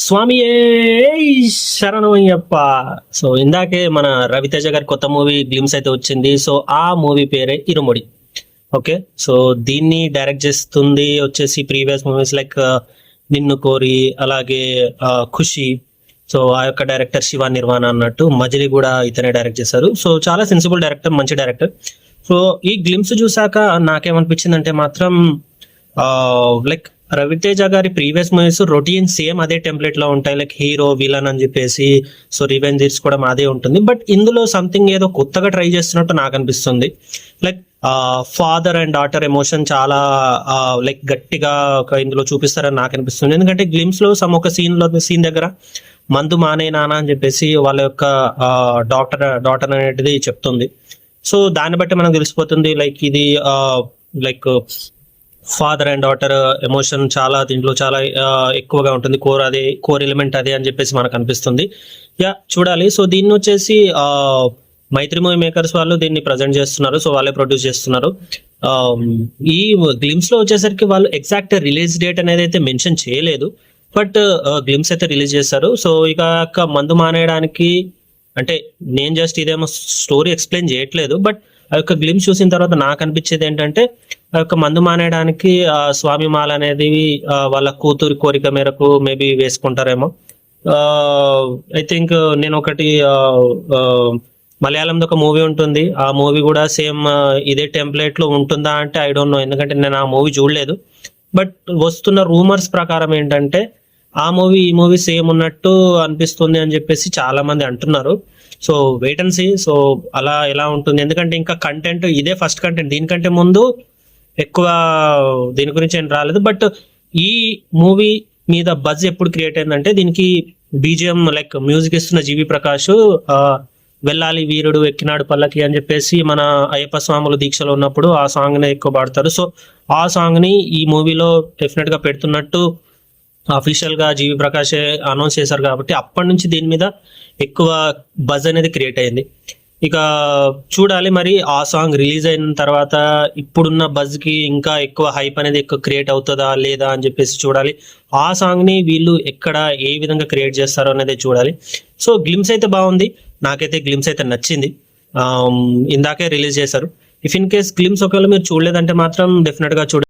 స్వామియే శరణమయ్యప్ప. సో ఇందాకే మన రవితేజ గారి కొత్త మూవీ గ్లిమ్స్ అయితే వచ్చింది. సో ఆ మూవీ పేరే ఇరుముడి. ఓకే, సో దీన్ని డైరెక్ట్ చేస్తుంది వచ్చేసి ప్రీవియస్ మూవీస్ లైక్ నిన్ను కోరి, అలాగే ఖుషి. సో ఆ యొక్క డైరెక్టర్ శివ నిర్వాణ అన్నట్టు, మజిలీ కూడా ఇతనే డైరెక్ట్ చేశారు. సో చాలా సెన్సిబుల్ డైరెక్టర్, మంచి డైరెక్టర్. సో ఈ గ్లిమ్స్ చూసాక నాకేమనిపించింది అంటే మాత్రం లైక్ రవితేజ గారి ప్రీవియస్ మూవీస్ రొటీన్ సేమ్ అదే టెంప్లెట్ లో ఉంటాయి, లైక్ హీరో విలన్ అని చెప్పేసి. సో రివెంజ్ తీర్చుకోవడం అదే ఉంటుంది. బట్ ఇందులో సంథింగ్ ఏదో కొత్తగా ట్రై చేస్తున్నట్టు నాకు అనిపిస్తుంది. Like father and daughter emotion చాలా లైక్ గట్టిగా ఇందులో చూపిస్తారని నాకు అనిపిస్తుంది. ఎందుకంటే గ్లిమ్స్ లో ఒక సీన్ దగ్గర మందు మానే నాన్న అని చెప్పేసి వాళ్ళ యొక్క డాటర్ అనేది చెప్తుంది. సో దాన్ని బట్టి మనకు తెలిసిపోతుంది లైక్ ఇది like father and daughter emotion చాలా దీంట్లో చాలా ఎక్కువగా ఉంటుంది. కోర్ ఎలిమెంట్ అదే అని చెప్పేసి మనకు అనిపిస్తుంది. చూడాలి. సో దీన్ని వచ్చేసి మైత్రి మూవీ మేకర్స్ వాళ్ళు దీన్ని ప్రజెంట్ చేస్తున్నారు. సో వాళ్ళే ప్రొడ్యూస్ చేస్తున్నారు. ఈ గ్లిమ్స్ లో వచ్చేసరికి వాళ్ళు ఎగ్జాక్ట్ రిలీజ్ డేట్ అనేది అయితే మెన్షన్ చేయలేదు, బట్ గ్లిమ్స్ అయితే రిలీజ్ చేస్తారు. సో ఇక మందు మానేయడానికి అంటే నేను జస్ట్ ఇదేమో స్టోరీ ఎక్స్ప్లెయిన్ చేయట్లేదు, బట్ ఆ యొక్క గ్లిమ్స్ చూసిన తర్వాత నాకు అనిపించేది ఏంటంటే ఆ యొక్క మందు మానేయడానికి స్వామి మాల అనేది వాళ్ళ కూతురి కోరిక మేరకు మేబీ వేసుకుంటారేమో. ఐ థింక్ నేను ఒకటి మలయాళంలో ఒక మూవీ ఉంటుంది, ఆ మూవీ కూడా సేమ్ ఇదే టెంప్లెట్ లో ఉంటుందా అంటే ఐ డోంట్ నో, ఎందుకంటే నేను ఆ మూవీ చూడలేదు. బట్ వస్తున్న రూమర్స్ ప్రకారం ఏంటంటే ఆ మూవీ ఈ మూవీ సేమ్ ఉన్నట్టు అనిపిస్తుంది అని చెప్పేసి చాలా మంది అంటున్నారు. So wait and see. So అలా ఎలా ఉంటుంది, ఎందుకంటే ఇంకా కంటెంట్ ఇదే ఫస్ట్ కంటెంట్, దీనికంటే ముందు ఎక్కువ దీని గురించి ఏం రాలేదు. బట్ ఈ మూవీ మీద బజ్ ఎప్పుడు క్రియేట్ అయిందంటే దీనికి బీజిఎం లైక్ మ్యూజిక్ ఇస్తున్న జీవి ప్రకాష్ వెళ్ళాలి వీరుడు ఎక్కినాడు పల్లకి అని చెప్పేసి మన అయ్యప్ప స్వాములు దీక్షలో ఉన్నప్పుడు ఆ సాంగ్ ని ఎక్కువ పాడతారు. సో ఆ సాంగ్ ని ఈ మూవీలో డెఫినెట్ గా పెడుతున్నట్టు అఫీషియల్ గా జీవి ప్రకాష్ అనౌన్స్ చేశారు. కాబట్టి అప్పటి నుంచి దీని మీద ఎక్కువ బజ్ అనేది క్రియేట్ అయింది. ఇక చూడాలి మరి ఆ సాంగ్ రిలీజ్ అయిన తర్వాత ఇప్పుడున్న బజ్ కి ఇంకా ఎక్కువ హైప్ అనేది ఎక్కువ క్రియేట్ అవుతుందా లేదా అని చెప్పేసి చూడాలి. ఆ సాంగ్ ని వీళ్ళు ఎక్కడ ఏ విధంగా క్రియేట్ చేస్తారో అనేది చూడాలి. సో గ్లిమ్స్ అయితే బాగుంది, నాకైతే గ్లిమ్స్ అయితే నచ్చింది. ఇందాకే రిలీజ్ చేశారు. ఇఫ్ ఇన్ కేస్ గ్లిమ్స్ ఒకవేళ మీరు చూడలేదంటే మాత్రం డెఫినెట్ గా చూడండి.